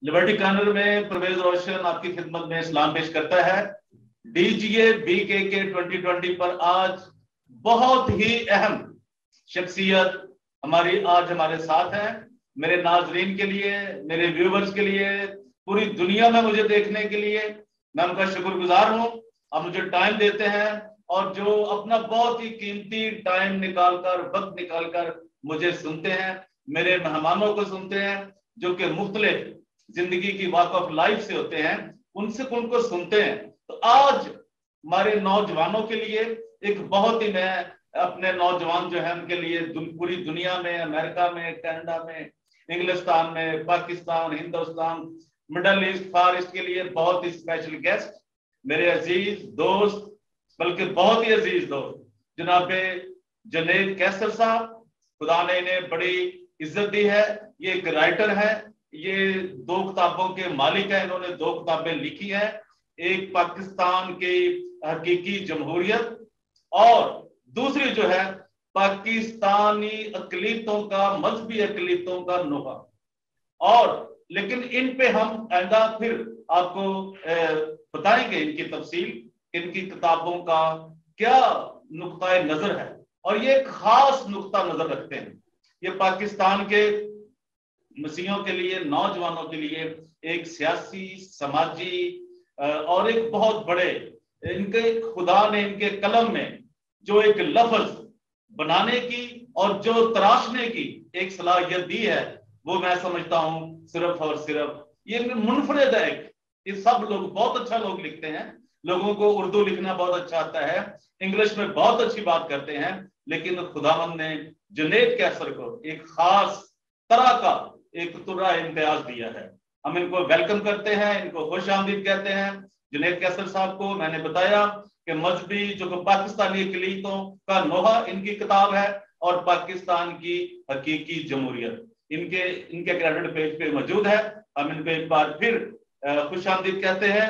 Liberty corner में परवेज रोशन आपकी खिदमत में सलाम पेश करता है। डीजीए बीकेके 2020 पर आज बहुत ही अहम शख्सियत आज हमारे साथ है। मेरे नाजरीन के लिए, मेरे व्यूवर्स के लिए, पूरी दुनिया में मुझे देखने के लिए मैं उनका शुक्रगुजार हूं। आप मुझे टाइम देते हैं और जो अपना बहुत ही कीमती टाइम निकालकर, वक्त निकालकर मुझे सुनते हैं, मेरे मेहमानों को सुनते हैं जो कि मुख्तलिफ जिंदगी की वॉक ऑफ लाइफ से होते हैं, उनको सुनते हैं। तो आज हमारे नौजवानों के लिए एक बहुत ही, मैं अपने नौजवान जो है उनके लिए पूरी दुनिया में, अमेरिका में, कनाडा में, इंग्लिस्तान में, पाकिस्तान, हिंदुस्तान, मिडल ईस्ट, फार ईस्ट के लिए बहुत ही स्पेशल गेस्ट, मेरे अजीज दोस्त, बल्कि बहुत ही अजीज दोस्त जनाब जुनैद कैसर साहब। खुदा ने इन्हें बड़ी इज्जत दी है। ये एक राइटर है, ये 2 किताबों के मालिक है। इन्होंने 2 किताबें लिखी है, एक पाकिस्तान की हकीकी जमहूरियत और दूसरी जो है पाकिस्तानी अकलीतों का, मजहबी अकलीतों का नोहा। और लेकिन इन पे हम आइंदा फिर आपको बताएंगे इनकी तफसील, इनकी किताबों का क्या नुक्ता नजर है। और ये एक खास नुक्ता नजर रखते हैं, ये पाकिस्तान के मसीहों के लिए, नौजवानों के लिए एक सियासी, समाजी और एक बहुत बड़े, इनके खुदा ने इनके कलम में जो एक लफ्ज बनाने की और जो तराशने की एक सलाहियत दी है, वो मैं समझता हूं सिर्फ और सिर्फ ये मुनफरिद है। ये सब लोग बहुत अच्छा लोग लिखते हैं, लोगों को उर्दू लिखना बहुत अच्छा आता है, इंग्लिश में बहुत अच्छी बात करते हैं, लेकिन खुदावंद ने जुनैद कैसर को एक खास तरह का एक तुर्रा इम्तियाज दिया है। हम इनको वेलकम करते हैं, इनको खुश आमदीद कहते हैं। जुनैद कैसर साहब को मैंने बताया कि मजहबी जो पाकिस्तानी अकलीतों का नोहा इनकी किताब है और पाकिस्तान की हकीकी जमहूरियत इनके इनके क्रेडिट पेज पे मौजूद है। हम इनको एक बार फिर खुश आमदीद कहते हैं।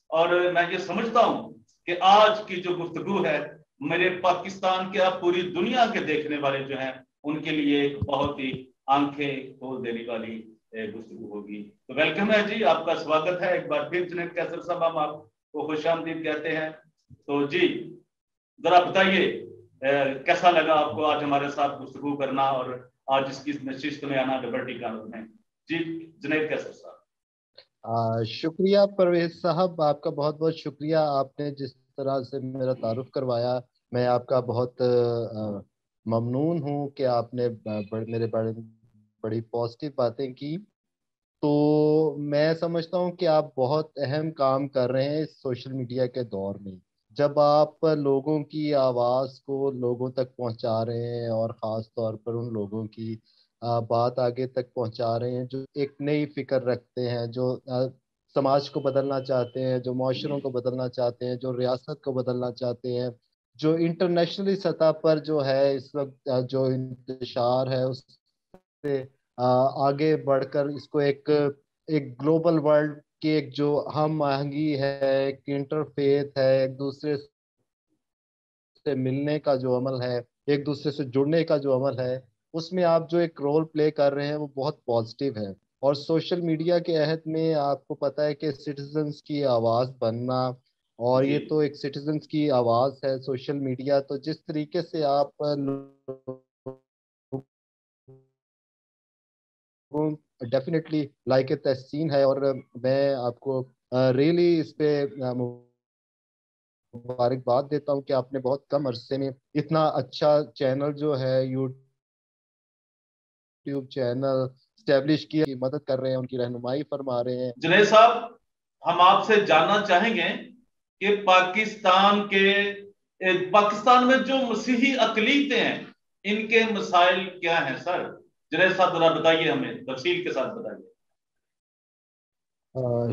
और मैं ये समझता हूं कि आज की जो गुफ्तगू है मेरे पाकिस्तान के, अब पूरी दुनिया के देखने वाले जो हैं उनके लिए एक बहुत ही आंखें खोल देने वाली गुफ्तगू होगी। तो वेलकम है जी, आपका स्वागत है एक बार फिर जुनैद कैसर साहब, हम आपको खुश आमदीद कहते हैं। तो जी जरा बताइए कैसा लगा आपको आज हमारे साथ गुफ्तगू करना और आज इसकी नशिस्त में आना लिबर्टी कॉर्नर में। जी जुनैद कैसर साहब। शुक्रिया परवेज साहब, आपका बहुत बहुत शुक्रिया। आपने जिस तरह से मेरा तारुफ करवाया, मैं आपका बहुत ममनून हूँ कि आपने मेरे बारे में बड़ी पॉजिटिव बातें की। तो मैं समझता हूँ कि आप बहुत अहम काम कर रहे हैं इस सोशल मीडिया के दौर में, जब आप लोगों की आवाज़ को लोगों तक पहुँचा रहे हैं और ख़ास तौर पर उन लोगों की बात आगे तक पहुँचा रहे हैं जो एक नई फिक्र रखते हैं, जो समाज को बदलना चाहते हैं, जो माशरों को बदलना चाहते हैं, जो रियासत को बदलना चाहते हैं, जो इंटरनेशनली सतह पर जो है इस वक्त जो इंतशार है उससे आगे बढ़कर इसको एक एक ग्लोबल वर्ल्ड की एक जो हम आहंगी है, एक इंटरफेथ है, एक दूसरे से मिलने का जो अमल है, एक दूसरे से जुड़ने का जो अमल है, उसमें आप जो एक रोल प्ले कर रहे हैं वो बहुत पॉजिटिव है। और सोशल मीडिया के अहद में आपको पता है कि सिटीजन्स की आवाज़ बनना, और जी ये तो एक सिटीजन्स की आवाज़ है सोशल मीडिया। तो जिस तरीके से आप डेफिनेटली लाइक ए तहसीन है, और मैं आपको रियली इस पे मुबारकबाद देता हूँ कि आपने बहुत कम अरसे में इतना अच्छा चैनल जो है, यूट्यूब चैनल स्टैब्लिश किया, की मदद कर रहे हैं, उनकी रहनुमाई फरमा रहे हैं। जुनैद साहब, हम आपसे जानना चाहेंगे कि पाकिस्तान में जो मसीही अकलीतें हैं इनके मसाइल क्या हैं सर? जुनैद साहब जरा बताइए, हमें तफसील के साथ बताइए।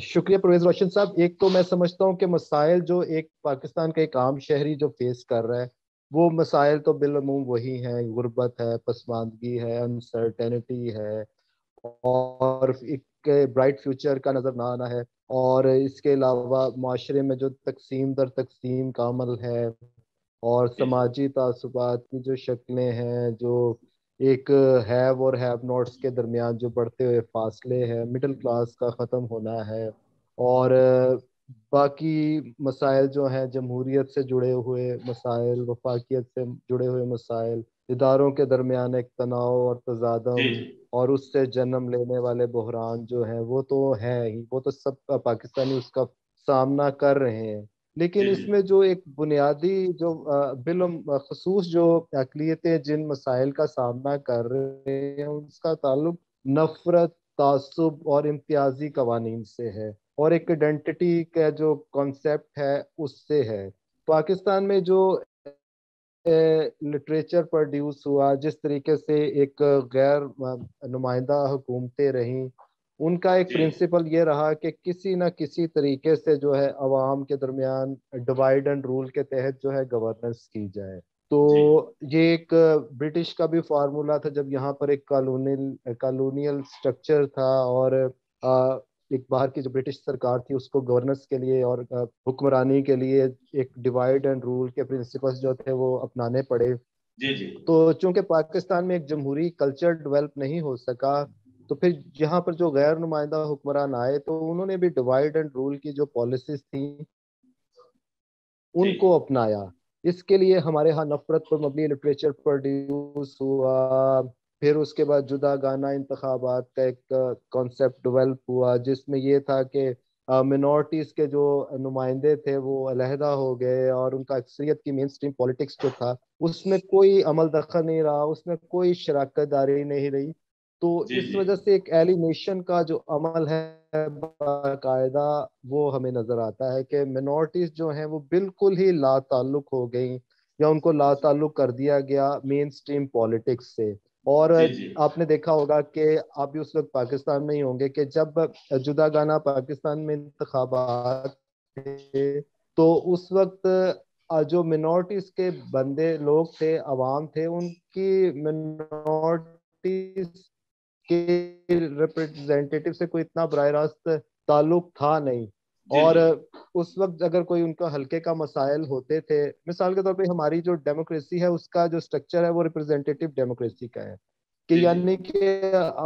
शुक्रिया परवेज रोशन साहब। एक तो मैं समझता हूँ कि मसाइल जो एक पाकिस्तान का एक आम शहरी जो फेस कर रहा है, वो मसाइल तो बिलअमूम वही हैं, गुर्बत है, पसमानदगी है, अनसर्टेनिटी है, और एक ब्राइट फ्यूचर का नजर ना आना है। और इसके अलावा माशरे में जो तकसीम दर तकसीम का अमल है, और जी समाजी तासुबात की जो शक्लें हैं, जो एक हैव और हैव नॉट्स के दरमियान जो बढ़ते हुए फासले हैं, मिडिल क्लास का ख़त्म होना है, और बाकी मसाइल जो हैं, जमहूरियत से जुड़े हुए मसाइल, वफाकियत से जुड़े हुए मसाइल, इदारों के दरमियान एक तनाव और जी तजादम, जी और उससे जन्म लेने वाले बहरान जो हैं, वो तो है ही, वो तो सब पाकिस्तानी उसका सामना कर रहे हैं। लेकिन जी जी इसमें जो एक बुनियादी जो खसूस जो अक़लियतें जिन मसाइल का सामना कर रहे हैं, उसका ताल्लुक नफरत, तासुब और इम्तियाजी कवानीन से है, और एक आइडेंटिटी का जो कॉन्सेप्ट है उससे है। पाकिस्तान में जो लिटरेचर प्रोड्यूस हुआ, जिस तरीके से एक गैर नुमाइंदा हुकूमतें रहीं, उनका एक जी प्रिंसिपल ये रहा कि किसी न किसी तरीके से जो है अवाम के दरमियान डिवाइड एंड रूल के तहत जो है गवर्नेंस की जाए। तो जी ये एक ब्रिटिश का भी फार्मूला था, जब यहाँ पर एक कॉलोनियल स्ट्रक्चर था, और एक बाहर की जो ब्रिटिश सरकार थी उसको गवर्नेंस के लिए और हुक्मरानी के लिए एक डिवाइड एंड रूल के प्रिंसिपल्स जो थे वो अपनाने पड़े। जी जी तो चूंकि पाकिस्तान में एक जमहूरी कल्चर डेवलप नहीं हो सका, तो फिर यहाँ पर जो गैर नुमाइंदा हुक्मरान आए, तो उन्होंने भी डिवाइड एंड रूल की जो पॉलिसीज थी जी उनको अपनाया। इसके लिए हमारे यहाँ नफरत पर मबनी लिटरेचर प्रोड्यूस हुआ। फिर उसके बाद जुदा गाना इंतखाबात का एक कॉन्सेप्ट डेवलप हुआ, जिसमें ये था कि मिनॉरिटीज़ के जो नुमाइंदे थे वो अलहदा हो गए, और उनका अक्सरियत की मेन स्ट्रीम पॉलिटिक्स जो था उसमें कोई अमल दखल नहीं रहा, उसमें कोई शराकत दारी नहीं रही। तो जी इस जी वजह से एक एलिनेशन का जो अमल है बाकायदा, वो हमें नजर आता है कि मिनॉरिटीज जो हैं वो बिल्कुल ही ला ताल्लुक हो गई, या उनको ला ताल्लुक कर दिया गया मेन स्ट्रीम पॉलिटिक्स से। और जी जी आपने देखा होगा कि आप भी उस वक्त पाकिस्तान में ही होंगे कि जब जुदा गाना पाकिस्तान में इंतखाबात थे, तो उस वक्त जो मिनॉरिटीज के बंदे लोग थे, अवाम थे, उनकी मिनॉरिटीज के रिप्रेजेंटेटिव से कोई इतना बराह रास्त ताल्लुक था नहीं। जी और जी उस वक्त अगर कोई उनका हल्के का मसाइल होते थे, मिसाल के तौर पे हमारी जो डेमोक्रेसी है उसका जो स्ट्रक्चर है वो रिप्रेजेंटेटिव डेमोक्रेसी का है, कि जी जी यानी कि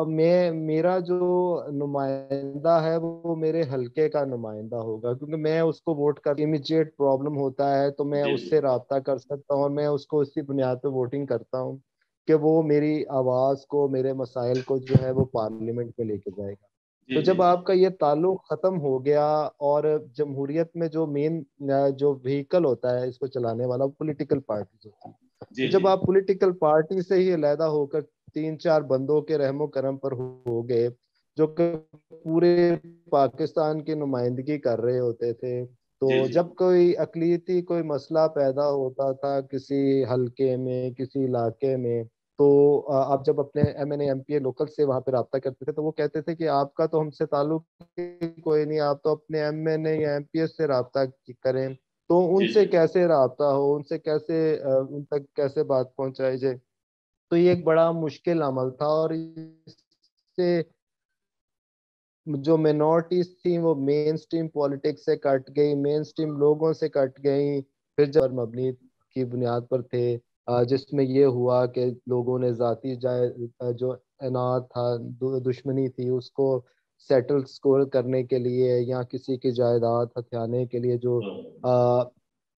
मैं, मेरा जो नुमाइंदा है वो मेरे हल्के का नुमाइंदा होगा, क्योंकि मैं उसको वोट कर, इमीडिएट प्रॉब्लम होता है तो मैं जी उससे रब्ता कर सकता हूँ, और मैं उसको इसी बुनियाद पे वोटिंग करता हूँ कि वो मेरी आवाज़ को, मेरे मसाइल को जो है वो पार्लियामेंट में लेके जाएगा। जी तो जी जब आपका ये ताल्लुक खत्म हो गया, और जमहूरियत में जो मेन जो व्हीकल होता है इसको चलाने वाला, पॉलिटिकल पार्टी होती है, तो जी जी जब आप पॉलिटिकल पार्टी से ही अलहदा होकर तीन चार बंदों के रहमो करम पर हो गए, जो कि पूरे पाकिस्तान की नुमाइंदगी कर रहे होते थे, जी तो जी जब कोई अकलीती कोई मसला पैदा होता था किसी हलके में, किसी इलाके में, तो आप जब अपने MNA MPA लोकल से वहां पे रब्ता करते थे, तो वो कहते थे कि आपका तो हमसे ताल्लुक ही कोई नहीं, आप तो अपने MNA या MPS से रब्ता करें। तो जी उनसे जी कैसे रब्ता हो, उनसे कैसे उन तक कैसे बात पहुंचाई जाए। तो ये एक बड़ा मुश्किल अमल था, और इससे जो मिनॉरिटीज थी वो मेन स्ट्रीम पॉलिटिक्स से कट गई, मेन स्ट्रीम लोगों से कट गई। फिर जब मबनी की बुनियाद पर थे, जिसमें ये हुआ कि लोगों ने जाती जाय जो अनाज था, दुश्मनी थी, उसको सेटल स्कोर करने के लिए या किसी की जायदाद हथियाने के लिए जो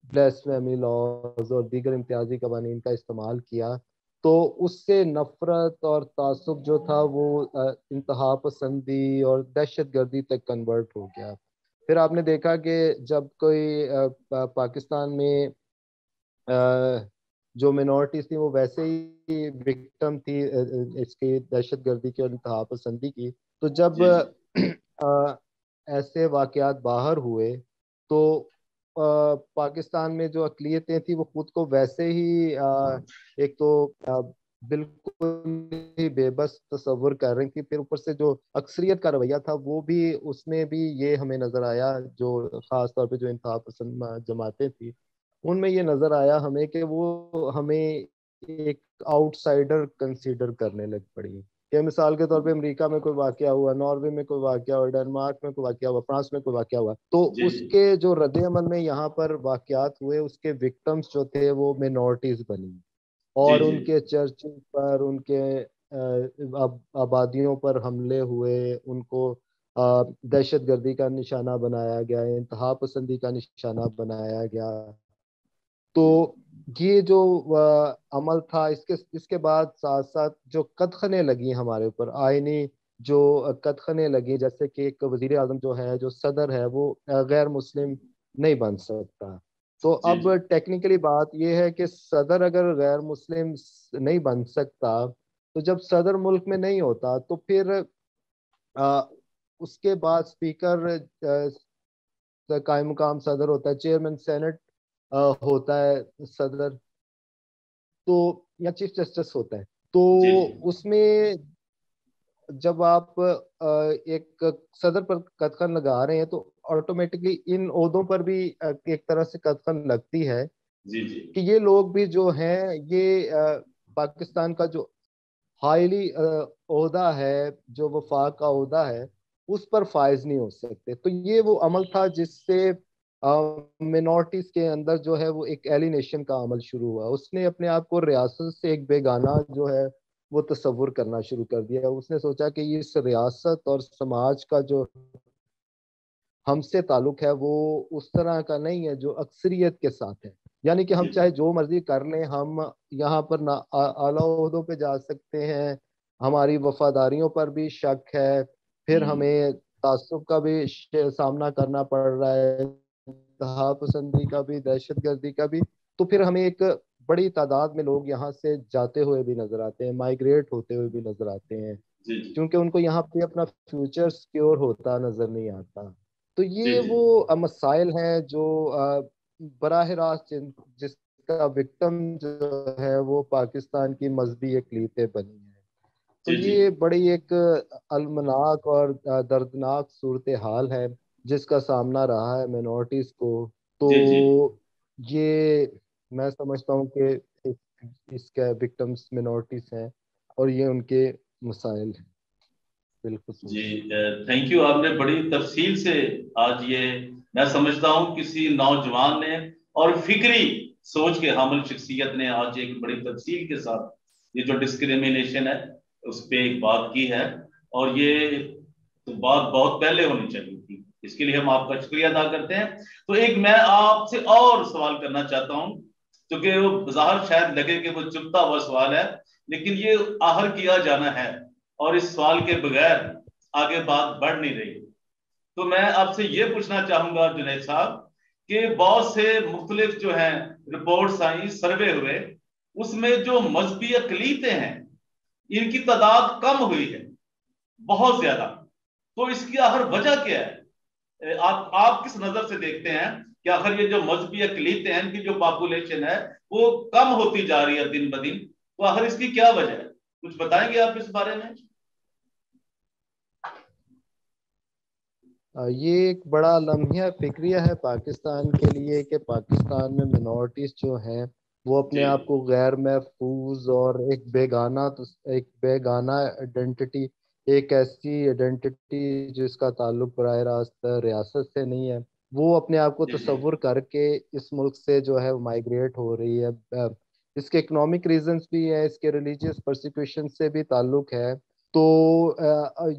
ब्लेसफेमी लॉज और दीगर इम्तियाजी कवानीन का इस्तेमाल किया, तो उससे नफरत और तासुब जो था वो इंतहा पसंदी और दहशत गर्दी तक कन्वर्ट हो गया। फिर आपने देखा कि जब कोई पाकिस्तान में जो मिनॉरिटीज थी वो वैसे ही विक्टिम थी इसकी दहशत गर्दी की और इंतहा पसंदी की, तो जब जी अ, ऐसे वाकयात बाहर हुए, तो पाकिस्तान में जो अकलियतें थी वो खुद को वैसे ही एक तो बिल्कुल ही बेबस तस्वुर कर रही थी, फिर ऊपर से जो अक्सरियत का रवैया था वो भी, उसमें भी ये हमें नजर आया, जो खास तौर पे जो इंतहा पसंद जमातें थी उनमें ये नजर आया हमें कि वो हमें एक आउटसाइडर कंसीडर करने लग पड़ी। कि मिसाल के तौर पे अमेरिका में कोई वाकया हुआ, नॉर्वे में कोई वाकया हुआ, डेनमार्क में कोई वाकया हुआ, फ्रांस में कोई वाकया हुआ, तो जी जी उसके जो रद्द अमल में यहाँ पर वाकयात हुए उसके विक्टिम्स जो थे वो मिनॉरिटीज बनी। जी और जी उनके चर्चेज पर, उनके आबादियों पर हमले हुए, उनको दहशतगर्दी का निशाना बनाया गया, इंतहा पसंदी का निशाना बनाया गया। तो ये जो अमल था, इसके इसके बाद साथ साथ जो कदखने लगी हमारे ऊपर, आईनी जो कदखने लगी, जैसे कि एक वजीर आजम जो है, जो सदर है, वो गैर मुस्लिम नहीं बन सकता। तो जी अब जी टेक्निकली बात यह है कि सदर अगर गैर मुस्लिम नहीं बन सकता, तो जब सदर मुल्क में नहीं होता, तो फिर अ, उसके बाद स्पीकर कायम मुकाम सदर होता है, चेयरमैन सेनेट होता है सदर, तो या चीफ जस्टिस होता है। तो जी उसमें जब आप एक सदर पर कदखन लगा रहे हैं, तो ऑटोमेटिकली इन ओहदों पर भी एक तरह से कदखन लगती है जी जी कि ये लोग भी जो हैं, ये पाकिस्तान का जो हाईली ओहदा है, जो वफाक का ओहदा है, उस पर फायज नहीं हो सकते। तो ये वो अमल था जिससे मिनॉरिटीज के अंदर जो है वो एक एलिनेशन का अमल शुरू हुआ। उसने अपने आप को रियासत से एक बेगाना जो है वो तस्वुर करना शुरू कर दिया। उसने सोचा कि इस रियासत और समाज का जो हमसे ताल्लुक है, वो उस तरह का नहीं है जो अक्सरियत के साथ है। यानी कि हम जी चाहे जो मर्जी कर लें, हम यहाँ पर ना आला ओहदों पे जा सकते हैं, हमारी वफादारियों पर भी शक है, फिर हम्म, हमें तासुब का भी सामना करना पड़ रहा है, तहा पसंदी का भी, दहशतगर्दी का भी। तो फिर हमें एक बड़ी तादाद में लोग यहाँ से जाते हुए भी नजर आते हैं, माइग्रेट होते हुए भी नजर आते हैं, जी जी क्योंकि उनको यहाँ पे अपना फ्यूचर सिक्योर होता नजर नहीं आता। तो जी ये जी वो मसाइल हैं जो बराह रास्त जिसका विक्टिम जो है वो पाकिस्तान की मजहबी अक़लीतें बनी है। तो जी जी ये बड़ी एक अलमनाक और दर्दनाक सूरत हाल है जिसका सामना रहा है मिनॉरिटीज को। जी जी तो ये मैं समझता हूँ कि इसके विक्टिम्स मिनॉरिटीज हैं और ये उनके मसाइल हैं जी। बिलखुसूस। थैंक यू, आपने बड़ी तफसील से आज ये, मैं समझता हूँ किसी नौजवान ने और फिक्री सोच के हामिल शख्सियत ने आज एक बड़ी तफसील के साथ ये जो डिस्क्रिमिनेशन है उस पर एक बात की है। और ये तो बात बहुत पहले होनी चाहिए थी, इसके लिए हम आपका शुक्रिया अदा करते हैं। तो एक मैं आपसे और सवाल करना चाहता हूँ, क्योंकि वो बाहर शायद लगे कि वो चुभता हुआ सवाल है, लेकिन ये आहर किया जाना है और इस सवाल के बगैर आगे बात बढ़ नहीं रही। तो मैं आपसे ये पूछना चाहूंगा जुनैद साहब कि बहुत से मुख्तलिफ जो हैं रिपोर्ट्स आई, सर्वे हुए, उसमें जो मजहबी अकलीतें हैं इनकी तादाद कम हुई है बहुत ज्यादा। तो इसकी आखिर वजह क्या है? आप किस नजर से देखते हैं कि आखिर ये जो मजहबी अकलीतें हैं, इनकी जो पॉपुलेशन है वो कम होती जा रही है दिन ब दिन, तो आखिर इसकी क्या वजह है? कुछ बताएंगे आप इस बारे में? ये एक बड़ा लम्हा फिक्रिया है पाकिस्तान के लिए कि पाकिस्तान में मिनॉरिटीज जो हैं वो अपने जी आप को गैर महफूज और एक बेगाना, तो एक बेगाना आइडेंटिटी, एक ऐसी आइडेंटिटी जिसका ताल्लुक बराह रास्त रियासत से नहीं है, वो अपने आप को जी जी तस्वुर करके इस मुल्क से जो है माइग्रेट हो रही है। इसके इकोनॉमिक रीजंस भी है, इसके रिलीजियस परसिक्यूशन से भी ताल्लुक है। तो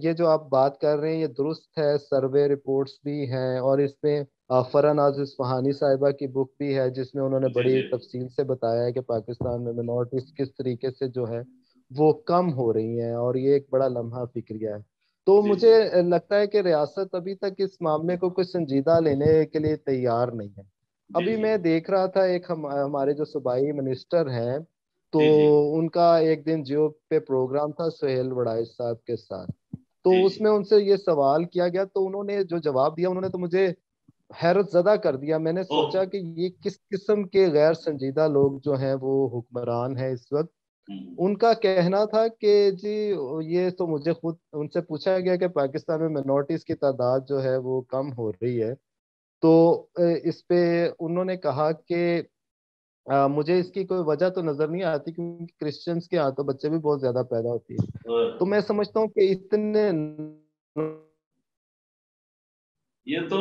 ये जो आप बात कर रहे हैं ये दुरुस्त है, सर्वे रिपोर्ट्स भी हैं, और इसमें फरह नाज इस्फहानी साहिबा की बुक भी है जिसमें उन्होंने जी बड़ी जी तफसील से बताया है कि पाकिस्तान में मिनॉरिटीज किस तरीके से जो है वो कम हो रही हैं, और ये एक बड़ा लम्हा फिक्रिया है। तो जी जी मुझे लगता है कि रियासत अभी तक इस मामले को कुछ संजीदा लेने के लिए तैयार नहीं है। जी अभी जी मैं देख रहा था, एक हमारे जो सूबाई मिनिस्टर हैं, तो जी जी उनका एक दिन जियो पे प्रोग्राम था सुहेल वड़ाइच साहब के साथ। तो जी जी उसमें उनसे ये सवाल किया गया, तो उन्होंने जो जवाब दिया, उन्होंने तो मुझे हैरत ज़दा कर दिया। मैंने ओ सोचा कि ये किस किस्म के गैर संजीदा लोग जो हैं वो हुक्मरान हैं इस वक्त। हम्म, उनका कहना था कि जी, ये तो मुझे खुद उनसे पूछा गया कि पाकिस्तान में मिनॉरिटीज की तादाद जो है वो कम हो रही है, तो इस पे उन्होंने कहा कि मुझे इसकी कोई वजह तो नजर नहीं आती, क्योंकि क्रिश्चियंस के यहाँ तो बच्चे भी बहुत ज्यादा पैदा होती है। तो तो मैं समझता हूँ कि इतने ये तो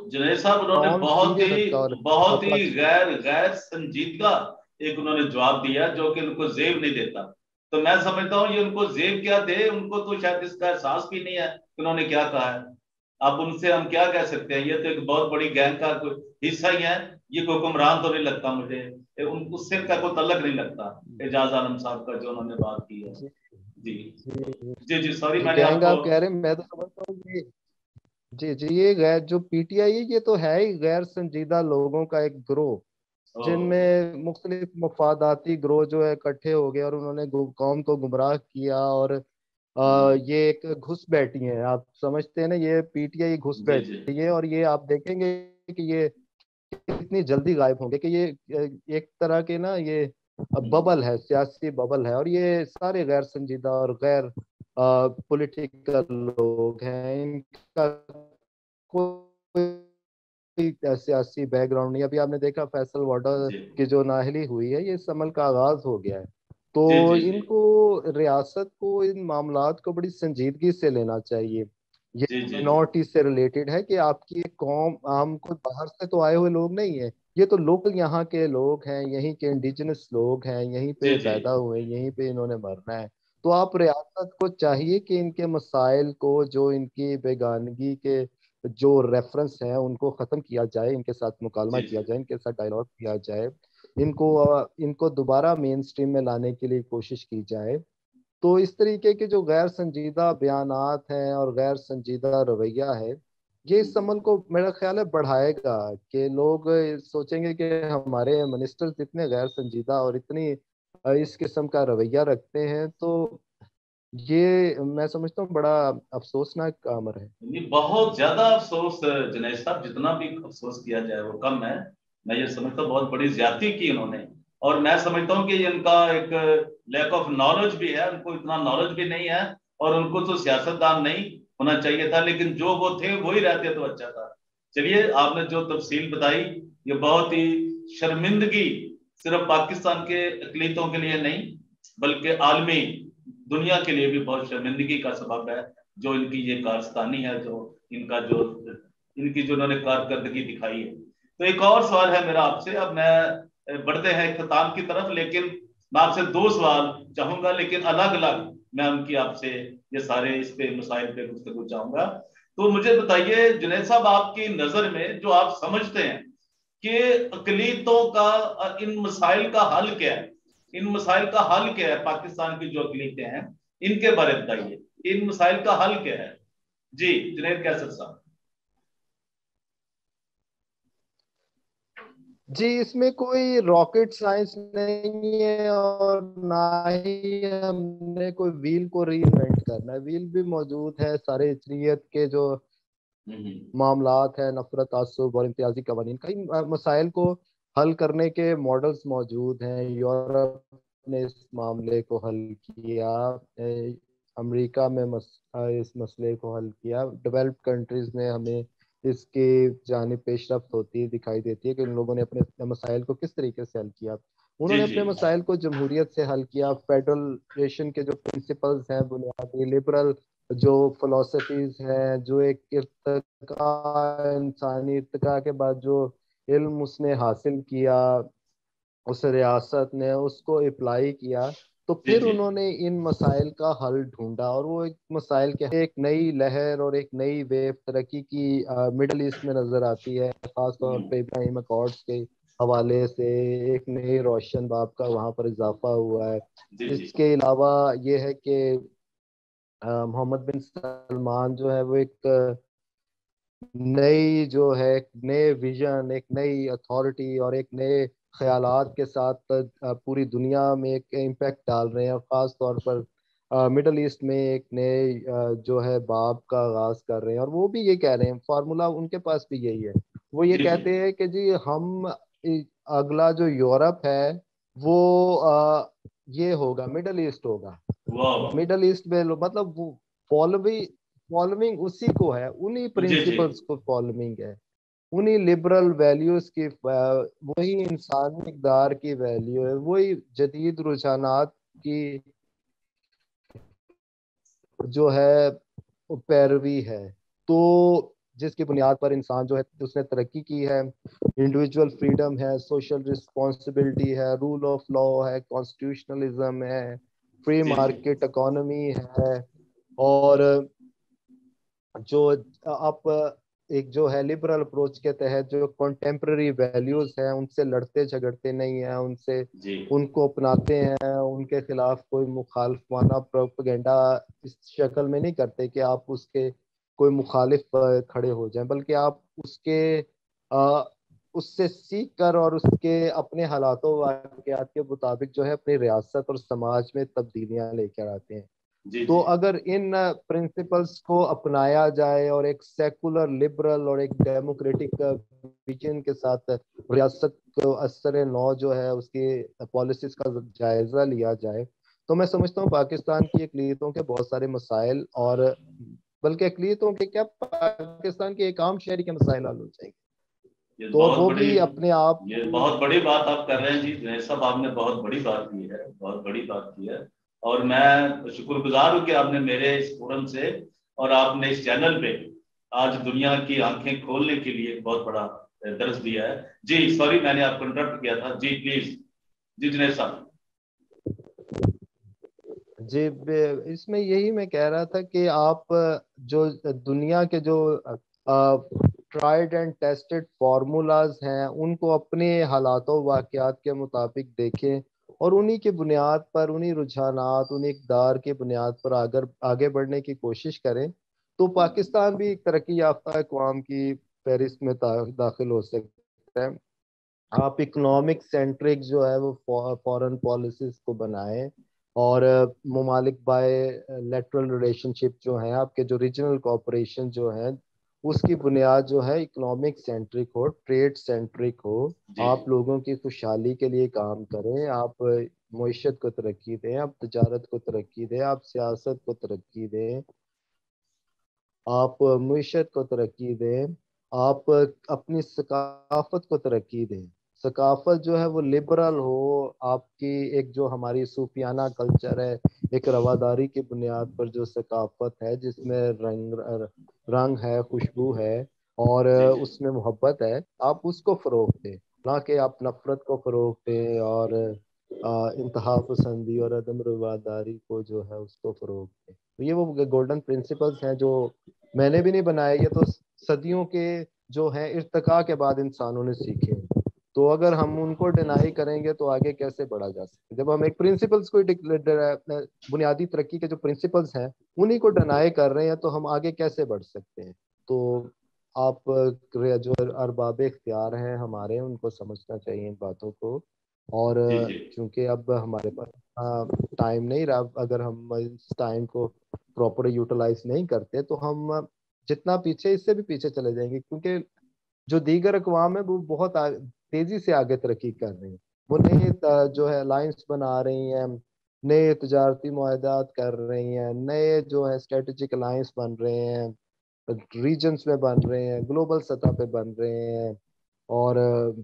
जुनैद साहब उन्होंने नॉन सीरियस का और बहुत अपना ही गैर गैर संजीदगा एक उन्होंने जवाब दिया जो कि उनको जेब नहीं देता। तो मैं समझता हूँ ये उनको जेब क्या दे, उनको तो शायद इसका एहसास भी नहीं है कि उन्होंने क्या कहा है। अब उनसे हम क्या कह सकते हैं, ये तो एक बहुत बड़ी गैंग का कोई हिस्सा ही है। ये कोई हुक्मरान तो नहीं लगता मुझे, उससे इनका कोई तल्लक नहीं लगता। एजाज आलम साहब का जो उन्होंने बात की है। जी जी जी जी, सॉरी जो मैंने गैंग आपको। आप कह रहे हैं, मैं तो समझता हूँ ये, जी जी, ये गैर जो पीटीआई है, ये तो है ही गैर संजीदा लोगों का एक ग्रोह, ओ, जिनमें मुख्तलिफ मफादाती ग्रोह जो है इकट्ठे हो गए और उन्होंने कौम को गुमराह किया। और ये एक घुसपैठी है, आप समझते हैं ना, ये पीटीआई जी जी घुसपैठी है। और ये आप देखेंगे कि ये कितनी जल्दी गायब होंगे, कि ये एक तरह के ना, ये बबल है, सियासी बबल है। और ये सारे गैर संजीदा और गैर पॉलिटिकल लोग हैं, इनका कोई सियासी बैकग्राउंड नहीं। अभी आपने देखा फैसल वाडा जी की जो नाअहली हुई है, ये इस अमल का आगाज हो गया है। जी तो जी जी इनको, रियासत को इन मामलात को बड़ी संजीदगी से लेना चाहिए। ये जी जी जी माइनॉरिटी से रिलेटेड है कि आपकी एक कौम, हम कोई बाहर से तो आए हुए लोग नहीं है, ये तो लोकल यहाँ के लोग हैं, यहीं के इंडिजिनस लोग हैं, यहीं जी पे जी पैदा हुए, यहीं पे इन्होंने मरना है। तो आप रियासत को चाहिए कि इनके मसाइल को, जो इनकी बेगानगी के जो रेफरेंस हैं, उनको ख़त्म किया जाए, इनके साथ मुकालमा जी किया जी जाए, इनके साथ डायलॉग किया जाए, इनको दोबारा मेन स्ट्रीम में लाने के लिए कोशिश की जाए। तो इस तरीके के जो गैर संजीदा बयानात हैं और गैर संजीदा रवैया है, ये इस अमल को मेरा ख्याल है बढ़ाएगा, कि लोग सोचेंगे कि हमारे मिनिस्टर्स इतने गैर संजीदा और इतनी इस किस्म का रवैया रखते हैं। तो ये मैं समझता हूँ बड़ा अफसोसनाक अमर है। ये बहुत ज्यादा अफसोस जुनैद साहब, जितना भी अफसोस किया जाए वो कम है। मैं ये समझता हूँ बहुत बड़ी ज्यादती की इन्होंने। और मैं समझता हूँ कि इनका एक लैक ऑफ नॉलेज भी है, उनको इतना नॉलेज भी नहीं है। और उनको तो सियासतदान नहीं होना चाहिए था, लेकिन जो वो थे वही रहते तो अच्छा था। चलिए, आपने जो तफसील बताई, ये बहुत ही शर्मिंदगी सिर्फ पाकिस्तान के अकलीतों के लिए नहीं, बल्कि आलमी दुनिया के लिए भी बहुत शर्मिंदगी का सबब है जो इनकी ये कारस्तानी है, जो इनका जो इनकी जो उन्होंने कारकर्दगी दिखाई है। तो एक और सवाल है मेरा आपसे, अब मैं बढ़ते हैं इख्तिताम की तरफ, लेकिन मैं आपसे दो सवाल चाहूंगा, लेकिन अलग अलग मैं उनकी आपसे ये सारे इस पे मसाइल पे गुफ्तगू चाहूंगा। तो मुझे बताइए जुनैद साहब, आपकी नजर में जो आप समझते हैं कि अकलीतों का इन मसाइल का हल क्या है, इन मसाइल का हल क्या है, पाकिस्तान की जो अकलीतें हैं इनके बारे में बताइए, इन मसाइल का हल क्या है। जी जुनैद कैसर साहब। जी, इसमें कोई रॉकेट साइंस नहीं है, और ना ही हमने कोई व्हील को री इन्वेंट करना है। व्हील भी मौजूद है, सारे इजरियत के जो हम्म, मामलात है, नफरत, तासुब और इम्तियाजी कवानीन, कई मसाइल को हल करने के मॉडल्स मौजूद हैं। यूरोप ने इस मामले को हल किया, अमेरिका में इस मसले को हल किया, डेवलप्ड कंट्रीज में हमें इसकी जानिब पेशरफ्त होती दिखाई देती है कि इन लोगों ने अपने मसाइल को किस तरीके से हल किया। जी उन्होंने जी अपने मसाइल को जमहूरियत से हल किया, फेडरलेशन के जो प्रिंसिपल्स हैं बुनियादी, लिबरल जो फिलोसफीज हैं, जो एक इर्तिका, इंसानी इर्तिका के बाद जो इल्म उसने हासिल किया, उस रियासत ने उसको अप्लाई किया, तो जी फिर जी उन्होंने इन मसाइल का हल ढूंढा। और वो एक मसाइल के, एक नई लहर और एक नई वेव तरक्की की मिडल ईस्ट में नजर आती है, खास तौर पे इब्राहिम अकॉर्ड्स के हवाले से एक नई रोशन बाब का वहाँ पर इजाफा हुआ है। जी जी इसके अलावा ये है कि मोहम्मद बिन सलमान जो है वो एक नई जो है, एक नए विजन, एक नई अथॉरिटी और एक नए ख्यालात के साथ पूरी दुनिया में एक इम्पैक्ट डाल रहे हैं। और ख़ास तौर पर मिडल ईस्ट में एक नए जो है बाब का आगाज कर रहे हैं। और वो भी ये कह रहे हैं, फार्मूला उनके पास भी यही है, वो ये जी जी। कहते हैं कि जी हम अगला जो यूरोप है वो ये होगा, मिडल ईस्ट होगा। वाह वाह। मिडल ईस्ट में मतलब वो फॉलोइंग फॉलोइंग उसी को है, उन्हीं जी जी प्रिंसिपल्स को फॉलोइंग है, उन्हीं लिबरल वैल्यूज की, वही इंसानी इक़दार की वैल्यू है, वही जदीद रुझानात की जो है पैरवी है। तो जिसकी बुनियाद पर इंसान जो है उसने तरक्की की है। इंडिविजुअल फ्रीडम है, सोशल रिस्पॉन्सिबिलिटी है, रूल ऑफ लॉ है, कॉन्स्टिट्यूशनलिज्म है, फ्री जी जी मार्केट इकोनॉमी है। और जो आप एक जो है लिबरल अप्रोच के तहत जो कॉन्टेम्प्ररी वैल्यूज हैं उनसे लड़ते झगड़ते नहीं हैं, उनसे जी उनको अपनाते हैं, उनके खिलाफ कोई मुखालफाना प्रोपेगेंडा इस शक्ल में नहीं करते कि आप उसके कोई मुखालिफ खड़े हो जाएं, बल्कि आप अ, उससे सीख कर और उसके अपने हालातों वाक़यात के मुताबिक जो है अपनी रियासत और समाज में तब्दीलियां लेकर आते हैं। जी तो जी अगर इन प्रिंसिपल्स को अपनाया जाए और एक सेकुलर लिबरल और एक डेमोक्रेटिक विजन के साथ रियासत को असर नौ जो है उसकी पॉलिसीज का जायजा लिया जाए, तो मैं समझता हूँ पाकिस्तान की अक़लियतों के बहुत सारे मसाइल, और बल्कि अक़लियतों के क्या, पाकिस्तान के एक आम शहरी के मसाइल हल हो जाएंगे। ये तो और बहुत वो बड़ी भी अपने आप। ये बहुत बड़ी बात आप कर रहे हैं जी। जुनैद साहब, आपने बहुत बड़ी बात की है, बहुत बड़ी बात की है। और मैं शुक्रगुजार हूँ कि आपने मेरे इस फोरम से और आपने इस चैनल पे आज दुनिया की आंखें खोलने के लिए बहुत बड़ा दर्ज दिया है। जी सॉरी, मैंने आपको इंटरप्ट किया था। जी प्लीज। जी जुनैद साहब। जी इसमें यही मैं कह रहा था कि आप जो दुनिया के जो ट्राइड एंड टेस्टेड फार्मूलाज हैं उनको अपने हालातों वाक़यात के मुताबिक देखें और उन्हीं के बुनियाद पर, उन्हीं रुझानात, उन्हीं इक़दार के बुनियाद पर अगर आगे बढ़ने की कोशिश करें तो पाकिस्तान भी एक तरक्की याफ्ता अक़वाम की फहरिस्त में दाखिल हो सकता है। आप इकोनॉमिक सेंट्रिक जो है वो फॉरेन पॉलिसीज को बनाएं, और ममालिक बाय लेटरल रिलेशनशिप जो है, आपके जो रीजनल कोऑपरेशन जो है उसकी बुनियाद जो है इकोनॉमिक सेंट्रिक हो, ट्रेड सेंट्रिक हो। जी आप लोगों की खुशहाली के लिए काम करें, आप मईशत को तरक्की दें, आप तजारत को तरक्की दें, आप सियासत को तरक्की दें, आप मईशत को तरक्की दें, आप अपनी सकाफत को तरक्की दें। सकाफत जो है वो लिबरल हो, आपकी एक जो हमारी सूफियाना कल्चर है, एक रवादारी की बुनियाद पर जो सकाफत है जिसमें रंग है, खुशबू है और जी जी उसमें मोहब्बत है, आप उसको फ़रोग़ दें, ना कि आप नफ़रत को फ़रोग़ दें और इंतहा पसंदी और अदम रवादारी को जो है उसको फ़रोग़ दें। तो ये वो गोल्डन प्रिंसिपल्स हैं जो मैंने भी नहीं बनाए, ये तो सदियों के जो है इर्तिका के बाद इंसानों ने सीखे हैं। तो अगर हम उनको डिनाई करेंगे तो आगे कैसे बढ़ा जा सकता है? जब हम एक प्रिंसिपल्स को बुनियादी तरक्की के जो प्रिंसिपल्स हैं उन्हीं को डिनाई कर रहे हैं तो हम आगे कैसे बढ़ सकते हैं? तो आप जो अरबाब इख्तियार हैं हमारे, उनको समझना चाहिए इन बातों को। और जी जी चूंकि अब हमारे पास टाइम नहीं रहा, अगर हम इस टाइम को प्रॉपर यूटिलाइज नहीं करते तो हम जितना पीछे, इससे भी पीछे चले जाएंगे, क्योंकि जो दीगर अक़वाम है वो बहुत तेजी से आगे तरक्की कर रही हैं। वो नए जो है अलायंस बना रही हैं, नए तजारती मुआहदात कर रही हैं, नए जो है स्ट्रेटेजिक अलायंस बन रहे हैं, रीजन्स में बन रहे हैं, ग्लोबल सतह पे बन रहे हैं और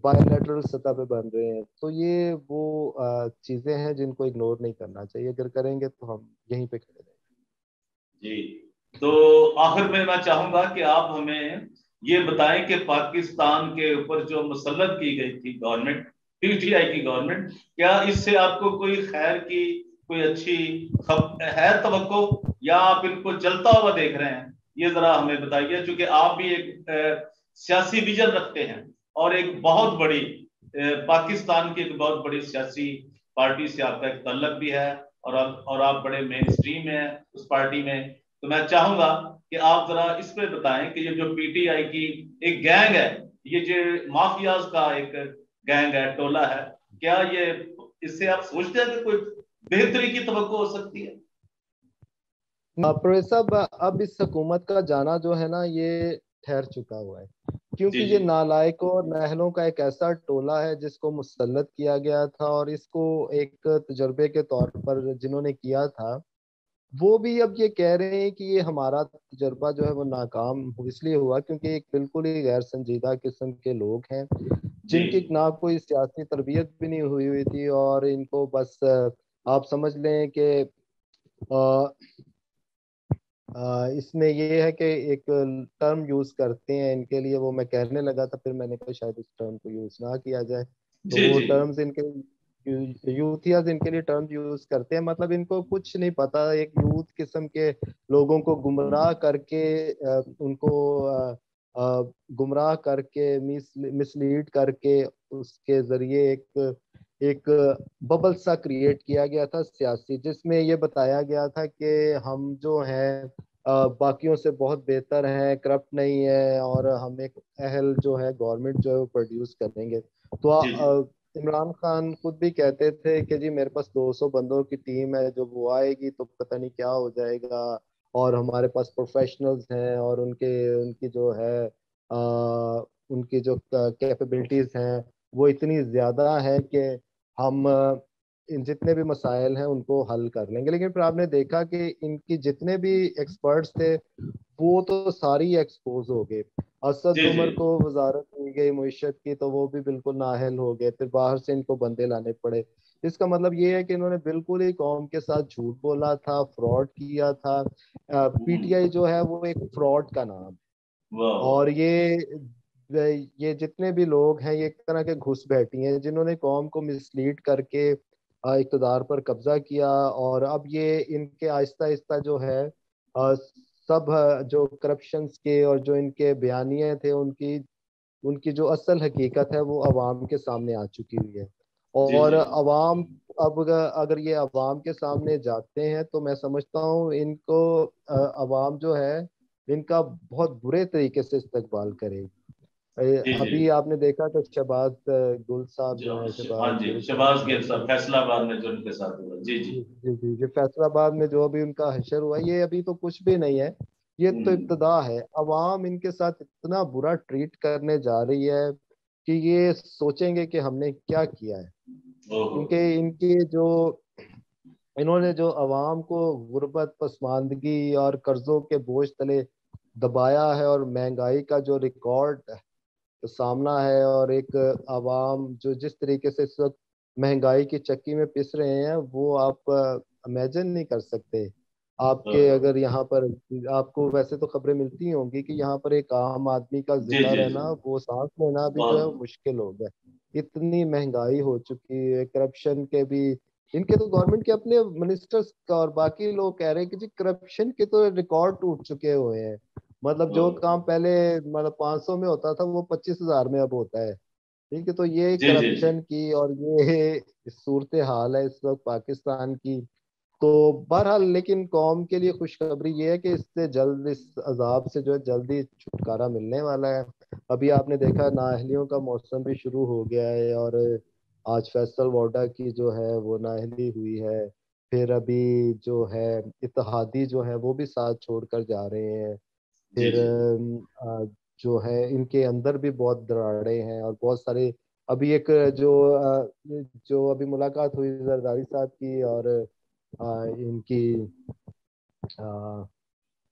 बायलैटरल सतह पे बन रहे हैं। तो ये वो चीज़ें हैं जिनको इग्नोर नहीं करना चाहिए, अगर करेंगे तो हम यहीं पे खड़े रहेंगे। जी। तो आखिर में मैं चाहूंगा कि आप हमें ये बताएं कि पाकिस्तान के ऊपर जो मुसल्लत की गई थी गवर्नमेंट, पीटीआई की गवर्नमेंट, क्या इससे आपको कोई खैर की, कोई अच्छी है तवक्को, या आप इनको जलता हुआ देख रहे हैं? ये जरा हमें बताइए, क्योंकि आप भी एक सियासी विजन रखते हैं और एक बहुत बड़ी पाकिस्तान की एक बहुत बड़ी सियासी पार्टी से आपका एक तल्लक भी है, और आप बड़े मेन स्ट्रीम हैं उस पार्टी में। तो मैं चाहूंगा कि आप जरा इस पे बताएं कि ये जो पीटीआई की एक गैंग है, ये जो माफियाज का एक गैंग है, टोला है, क्या ये, इससे आप सोचते हैं कि कोई बेहतरी की तवक्को हो सकती है? प्रवीण साहब, अब इस हुकूमत का जाना जो है ना ये ठहर चुका हुआ है, क्योंकि जी ये जी नालायकों और नाहलों का एक ऐसा टोला है जिसको मुसल्लत किया गया था, और इसको एक तजर्बे के तौर पर जिन्होंने किया था वो भी अब ये कह रहे हैं कि ये हमारा तजर्बा जो है वो नाकाम इसलिए हुआ क्योंकि एक बिल्कुल ही गैर संजीदा किस्म के लोग हैं जी जिनकी ना कोई सियासी तरबियत भी नहीं हुई हुई थी, और इनको बस आप समझ लें कि इसमें ये है कि एक टर्म यूज करते हैं इनके लिए, वो मैं कहने लगा था, फिर मैंने कहा शायद इस टर्म को यूज ना किया जाए। तो जी वो जी टर्म्स इनके यूथियाज इनके लिए टर्म यूज करते हैं, मतलब इनको कुछ नहीं पता, एक यूथ किस्म के लोगों को गुमराह करके उनको गुमराह करके मिसलीड करके उसके जरिए एक एक बबल सा क्रिएट किया गया था सियासी, जिसमें ये बताया गया था कि हम जो हैं बाकियों से बहुत बेहतर हैं, करप्ट नहीं है, और हम एक अहल जो है गवर्नमेंट जो है वो प्रोड्यूस करेंगे। तो जी जी इमरान खान खुद भी कहते थे कि जी मेरे पास 200 बंदों की टीम है, जब वो आएगी तो पता नहीं क्या हो जाएगा, और हमारे पास प्रोफेशनल्स हैं, और उनके उनकी जो है उनकी जो कैपेबिलिटीज हैं वो इतनी ज्यादा है कि हम इन जितने भी मसाइल हैं उनको हल कर लेंगे। लेकिन फिर आपने देखा कि इनकी जितने भी एक्सपर्ट्स थे वो तो सारी एक्सपोज हो गए। असद जी जी उमर को वजारत दी गई मुइशत की, तो वो भी बिल्कुल नाअहल हो गए, फिर बाहर से इनको बंदे लाने पड़े। इसका मतलब ये है कि इन्होंने बिल्कुल ही कौम के साथ झूठ बोला था, फ्रॉड किया था। पीटीआई जो है वो एक फ्रॉड का नाम है। वाह वाह और ये जितने भी लोग हैं ये एक तरह के घुसपैठी हैं, जिन्होंने कौम को मिसलीड करके इक़्तिदार पर कब्जा किया, और अब ये इनके आहिस्ता आहिस्ता जो है सब जो करप्शंस के और जो इनके बयानिए थे उनकी उनकी जो असल हकीकत है वो अवाम के सामने आ चुकी हुई है। जी और जी अवाम अब अगर ये अवाम के सामने जाते हैं तो मैं समझता हूँ इनको अवाम जो है इनका बहुत बुरे तरीके से इस्तकबाल करेगी। जी जी अभी आपने देखा कि शहबाज गुल साहब जो है, हाँ शहबाज जी, गिल साहब शहबाज जो गिल है, साहब फैसलाबाद में जो उनके साथ हुआ। जी जी जी जी जी जी, फैसलाबाद में जो अभी उनका हशर हुआ ये अभी तो कुछ भी नहीं है, ये तो हम्म इब्तदा है। अवाम इनके साथ इतना बुरा ट्रीट करने जा रही है कि ये सोचेंगे कि हमने क्या किया है। ओहो क्योंकि इनके जो इन्होंने जो अवाम को गुर्बत, पसमानदगी और कर्जों के बोझ तले दबाया है, और महंगाई का जो रिकॉर्ड सामना है, और एक आवाम जो जिस तरीके से इस वक्त महंगाई की चक्की में पिस रहे हैं वो आप इमेजिन नहीं कर सकते। आपके ओहो। अगर यहाँ पर आपको वैसे तो खबरें मिलती ही होंगी कि यहाँ पर एक आम आदमी का जी जिंदा जी जी रहना, वो सांस लेना भी जो है वो बहुत मुश्किल हो गया। इतनी महंगाई हो चुकी है, करप्शन के भी इनके तो गवर्नमेंट के अपने मिनिस्टर्स का और बाकी लोग कह रहे हैं कि जी करप्शन के तो रिकॉर्ड टूट चुके हुए हैं। मतलब जो ओहो। काम पहले मतलब 500 में होता था वो 25,000 में अब होता है। ठीक है, तो ये जी जी जी करप्शन की और ये सूरत हाल है इस वक्त पाकिस्तान की। तो बहरहाल लेकिन कौम के लिए खुशखबरी ये है कि इससे जल्द, इस अजाब से जो है जल्दी छुटकारा मिलने वाला है। अभी आपने देखा नाअहलियों का मौसम भी शुरू हो गया है, और आज फैसल वोडा की जो है वो नाअहली हुई है। फिर अभी जो है इत्तेहादी जो है वो भी साथ छोड़कर जा रहे हैं। जी फिर जी जो है इनके अंदर भी बहुत दरारें हैं, और बहुत सारे अभी एक जो अभी मुलाकात हुई जरदारी साहब की और इनकी अ,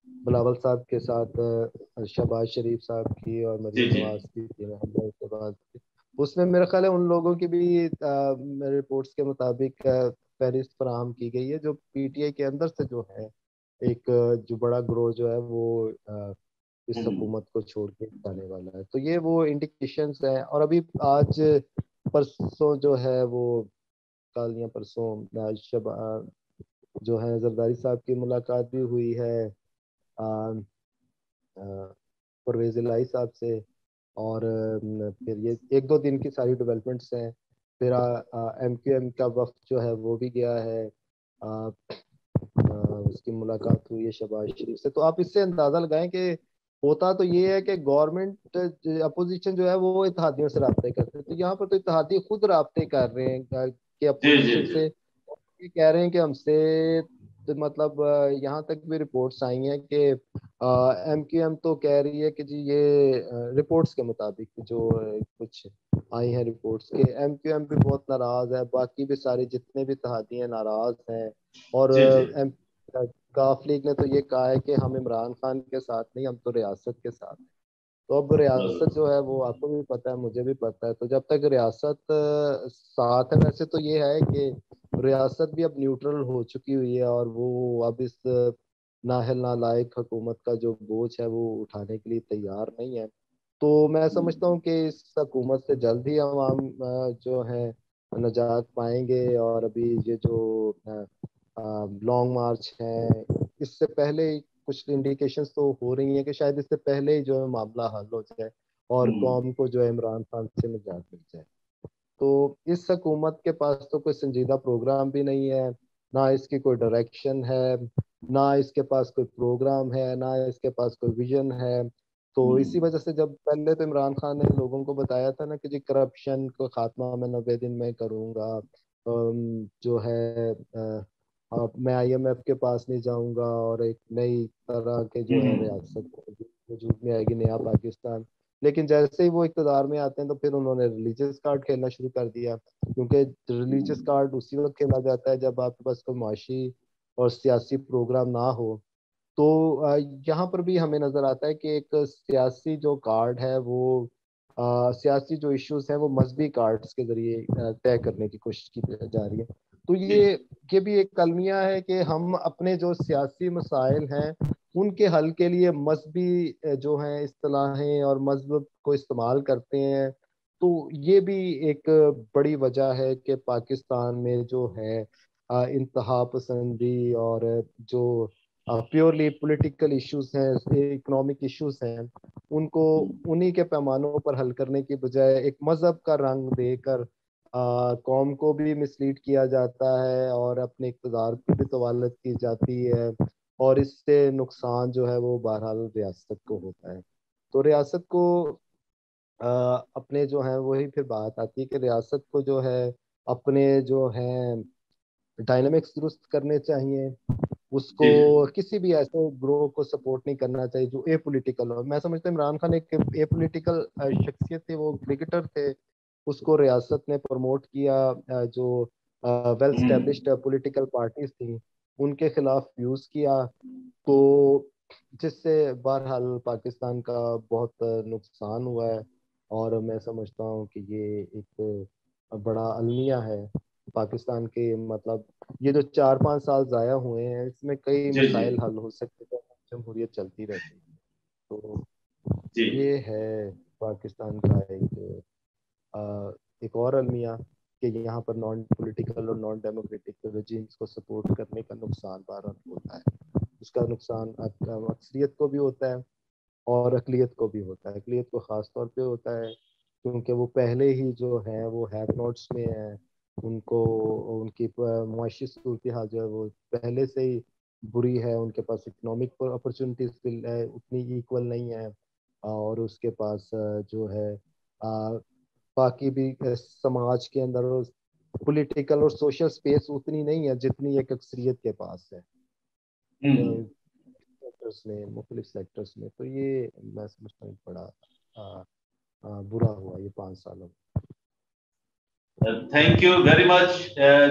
बिलावल साहब के साथ, शहबाज शरीफ साहब की और जी मरीम जी नवाज की थी, मोहम्मद शहबाज की। उसमें मेरा ख्याल है उन लोगों की भी रिपोर्ट्स के मुताबिक फहरिस्त फराहम की गई है, जो पीटीआई के अंदर से जो है एक जो बड़ा ग्रोह जो है वो इस हम्म हुकूमत को छोड़ के जाने वाला है। तो ये वो इंडिकेशंस हैं। और अभी आज परसों जो है वो कल या परसों जो है जरदारी साहब की मुलाकात भी हुई है आ, आ, परवेज इलाही साहब से। और फिर ये एक दो दिन की सारी डेवलपमेंट्स हैं। फिर एमक्यूएम का वक्त जो है वो भी गया है, आ, उसकी मुलाकात हुई है शहबाज शरीफ से। तो आप इससे अंदाजा लगाएं कि होता तो ये है कि गवर्नमेंट अपोजिशन जो है वो इत्तेहादियों से रब्ते करते हैं, तो यहाँ पर तो इत्तेहादी खुद रब्ते कर रहे हैं कि जी जी अपोजिशन जी से, ये कह रहे हैं कि हमसे तो मतलब यहाँ तक भी रिपोर्ट्स आई हैं कि एमक्यूएम तो कह रही है कि जी ये रिपोर्ट्स के मुताबिक जो कुछ आई हैं रिपोर्ट्स के, एमक्यूएम भी बहुत नाराज है, बाकी भी सारे जितने भी इत्तेहादी हैं नाराज हैं। और जी जी एम काफ लीग ने तो ये कहा है कि हम इमरान खान के साथ नहीं, हम तो रियासत के साथ। तो अब रियासत जो है वो आपको भी पता है, मुझे भी पता है, तो जब तक रियासत साथ है, वैसे तो ये है कि रियासत भी अब न्यूट्रल हो चुकी हुई है, और वो अब इस नाअहल नालायक हुकूमत का जो बोझ है वो उठाने के लिए तैयार नहीं है। तो मैं समझता हूँ कि इस हुकूमत से जल्द ही अवाम जो है निजात पाएंगे। और अभी ये जो लॉन्ग मार्च है, इससे पहले ही कुछ इंडिकेशंस तो हो रही हैं कि शायद इससे पहले ही जो है मामला हल हो जाए और हम्म। कौम को जो है इमरान खान से निजात मिल जाए। तो इस हुकूमत के पास तो कोई संजीदा प्रोग्राम भी नहीं है, ना इसकी कोई डायरेक्शन है, ना इसके पास कोई प्रोग्राम है, ना इसके पास कोई विजन है। तो इसी वजह से जब पहले तो इमरान खान ने लोगों को बताया था ना कि जी करप्शन को खात्मा मैं 90 दिन में करूंगा, जो है मैं IMF के पास नहीं जाऊंगा और एक नई तरह के जो है हम्म। रियासत वजूद में आएगी, नया पाकिस्तान। लेकिन जैसे ही वो इक़्तिदार में आते हैं तो फिर उन्होंने रिलीजियस कार्ड खेलना शुरू कर दिया, क्योंकि रिलीजियस कार्ड उसी वक्त खेला जाता है जब आपके पास कोई माशी और सियासी प्रोग्राम ना हो। तो यहाँ पर भी हमें नजर आता है कि एक सियासी जो कार्ड है वो सियासी जो इश्यूज हैं वो मजहबी कार्ड्स के जरिए तय करने की कोशिश की जा रही है। तो जी। ये भी एक कलमिया है कि हम अपने जो सियासी मसाइल हैं उनके हल के लिए मजहबी जो हैं इस्तिलाहें और मजहब को इस्तेमाल करते हैं। तो ये भी एक बड़ी वजह है कि पाकिस्तान में जो है इंतहा पसंदी और जो प्योरली पॉलिटिकल इश्यूज हैं, इकोनॉमिक इश्यूज हैं, उनको उन्हीं के पैमानों पर हल करने की बजाय एक मजहब का रंग देकर कौम को भी मिसलीड किया जाता है और अपने इक़्तिदार की भी तवालत की जाती है। और इससे नुकसान जो है वो बहरहाल रियासत को होता है। तो रियासत को अपने जो है वही फिर बात आती है कि रियासत को जो है अपने जो है डायनामिक्स दुरुस्त करने चाहिए। उसको जी। किसी भी ऐसे ग्रोह को सपोर्ट नहीं करना चाहिए जो ए पोलिटिकल हो। मैं समझता हूँ इमरान खान एक ए पोलिटिकल शख्सियत थे, वो क्रिकेटर थे। उसको रियासत ने प्रमोट किया, जो वेल हम्म। स्टेब्लिश्ड पॉलिटिकल पार्टीज थी उनके खिलाफ यूज किया। तो जिससे बहरहाल पाकिस्तान का बहुत नुकसान हुआ है। और मैं समझता हूँ कि ये एक बड़ा अलमिया है पाकिस्तान के, मतलब ये जो 4-5 साल जाया हुए हैं इसमें कई जी। जी। मसाइल हल हो सकते हैं, जमहूरियत चलती रहती है। तो जी। ये है पाकिस्तान का एक और अलमिया कि यहाँ पर नॉन पॉलिटिकल और नॉन डेमोक्रेटिक रजीम्स को सपोर्ट करने का नुकसान भारत होता है। उसका नुकसान अक्सरियत को भी होता है और अकलियत को भी होता है। अकलियत को ख़ास तौर पे होता है क्योंकि वो पहले ही जो है वो हैव नोट्स में है। उनको उनकी मुआशी सूरत हाल जो है वो पहले से ही बुरी है। उनके पास इकोनॉमिक अपॉर्चुनिटीज उतनी इक्वल नहीं है। और उसके पास जो है बाकी भी समाज के अंदर पॉलिटिकल और सोशल स्पेस उतनी नहीं है जितनी एक अक्सरियत के पास है हम्म। सेक्टर्स में, मुख्तलिफ सेक्टर्स में। तो ये मैं समझता हूँ बड़ा बुरा हुआ ये 5 सालों में। Thank you very much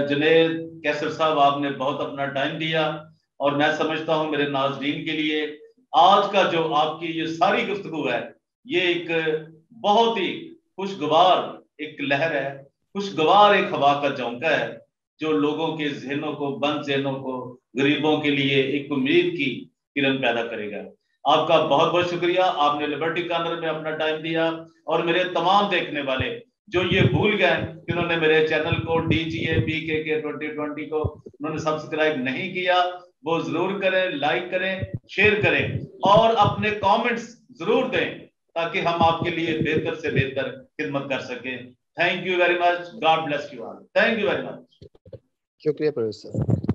Junaid Kaiser sahab, आपने बहुत अपना टाइम दिया। और मैं समझता हूं मेरे नाजरीन के लिए आज का जो आपकी ये सारी गुफ्तगू है, ये एक बहुत ही खुशगवार एक लहर है, खुशगवार एक हवा का झोंका है, जो लोगों के जहनों को, बंद जहनों को, गरीबों के लिए एक उम्मीद की किरण पैदा करेगा। आपका बहुत बहुत शुक्रिया, आपने लिबर्टी कॉर्नर में अपना टाइम दिया। और मेरे तमाम देखने वाले जो ये भूल गए कि उन्होंने मेरे चैनल को DGA-BKK 2020 को उन्होंने सब्सक्राइब नहीं किया, वो जरूर करें, लाइक करें, शेयर करें और अपने कमेंट्स जरूर दें ताकि हम आपके लिए बेहतर से बेहतर खिदमत कर सकें। Thank you very much, God bless you all, thank you very much. शुक्रिया प्रोफेसर।